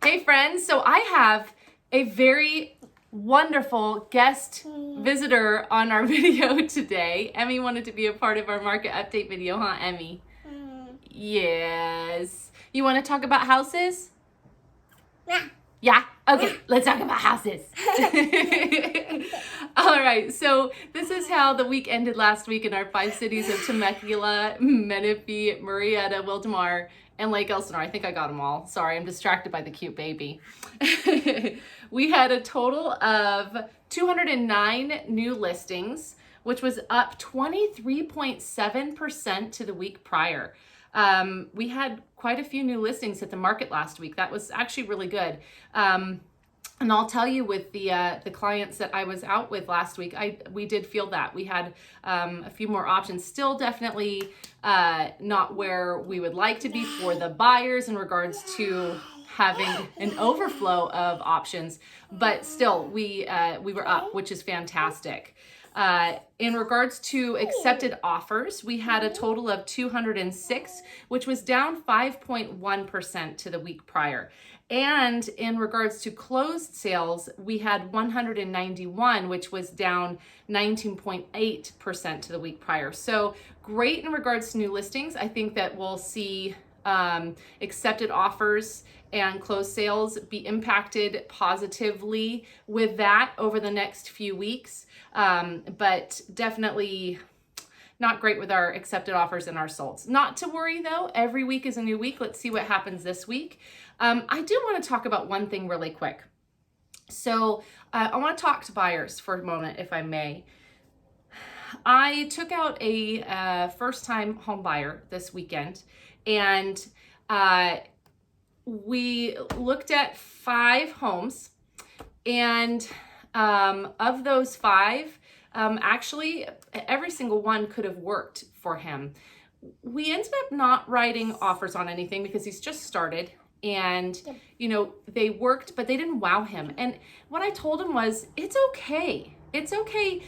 Hey friends, so I have a very wonderful guest visitor on our video today. Emmie wanted to be a part of our market update video, huh, Emmie? Yes. You want to talk about houses? Yeah? Okay, let's talk about houses. All right, so this is how the week ended last week in our 5 cities of Temecula, Menifee, Murrieta, Wildomar, and Lake Elsinore. I think I got them all. Sorry, I'm distracted by the cute baby. We had a total of 209 new listings, which was up 23.7% to the week prior. We had quite a few new listings at the market last week. That was actually really good. And I'll tell you, with the clients that I was out with last week, we did feel that. We had a few more options. Still definitely not where we would like to be for the buyers in regards to having an overflow of options, but still we were up, which is fantastic. In regards to accepted offers, we had a total of 206, which was down 5.1% to the week prior. And in regards to closed sales, we had 191, which was down 19.8% to the week prior. So great in regards to new listings. I think that we'll see accepted offers and closed sales be impacted positively with that over the next few weeks. But definitely not great with our accepted offers and our solds. Not to worry though, every week is a new week. Let's see what happens this week. I do want to talk about one thing really quick. So I want to talk to buyers for a moment, if I may. I took out a first-time home buyer this weekend, and we looked at 5 homes, and of those 5, actually every single one could have worked for him. We ended up not writing offers on anything because he's just started, and you know, they worked, but they didn't wow him. And what I told him was, it's okay. It's okay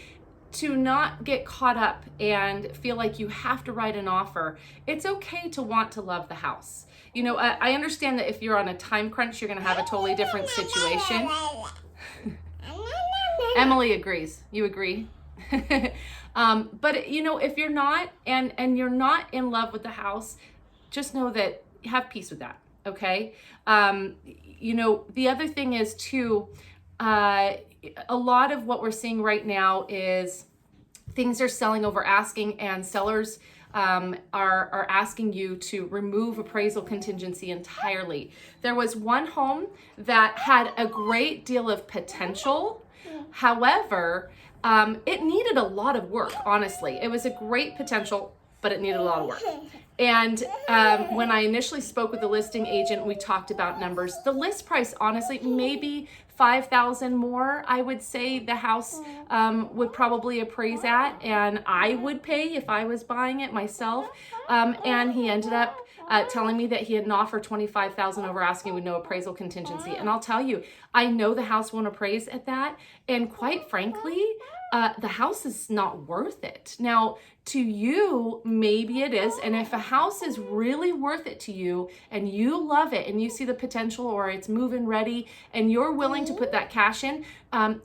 to not get caught up and feel like you have to write an offer. It's okay to want to love the house. You know, I understand that if you're on a time crunch, you're going to have a totally different situation. Emily agrees. You agree? But you know, if you're not, and you're not in love with the house, just know that, have peace with that. Okay. You know, the other thing is too, a lot of what we're seeing right now is things are selling over asking, and sellers are asking you to remove appraisal contingency entirely. There was one home that had a great deal of potential. However, it needed a lot of work, honestly. It was a great potential, but it needed a lot of work. And when I initially spoke with the listing agent, we talked about numbers. The list price, honestly, maybe $5,000 more, I would say the house would probably appraise at, and I would pay if I was buying it myself. And he ended up telling me that he had an offer $25,000 over asking with no appraisal contingency. And I'll tell you, I know the house won't appraise at that. And quite frankly, the house is not worth it. Now, to you, maybe it is. And if a house is really worth it to you and you love it and you see the potential, or it's move-in ready and you're willing to put that cash in,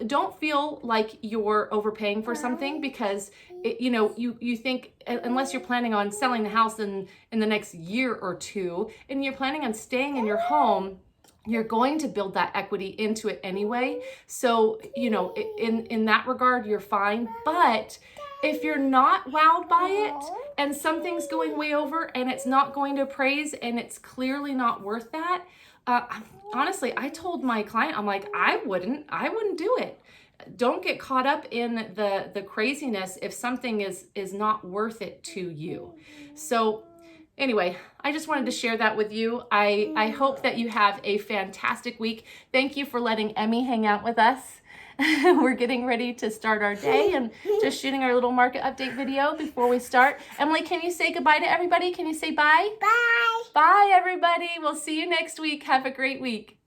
don't feel like you're overpaying for something, because you know, you think, unless you're planning on selling the house in the next year or 2, and you're planning on staying in your home, you're going to build that equity into it anyway. So, you know, in that regard, you're fine. But if you're not wowed by it and something's going way over and it's not going to appraise and it's clearly not worth that, honestly, I told my client, I'm like, I wouldn't do it. Don't get caught up in the craziness if something is not worth it to you. So anyway, I just wanted to share that with you. I hope that you have a fantastic week. Thank you for letting Emmie hang out with us. We're getting ready to start our day and just shooting our little market update video before we start. Emily, can you say goodbye to everybody? Can you say bye? Bye. Bye, everybody. We'll see you next week. Have a great week.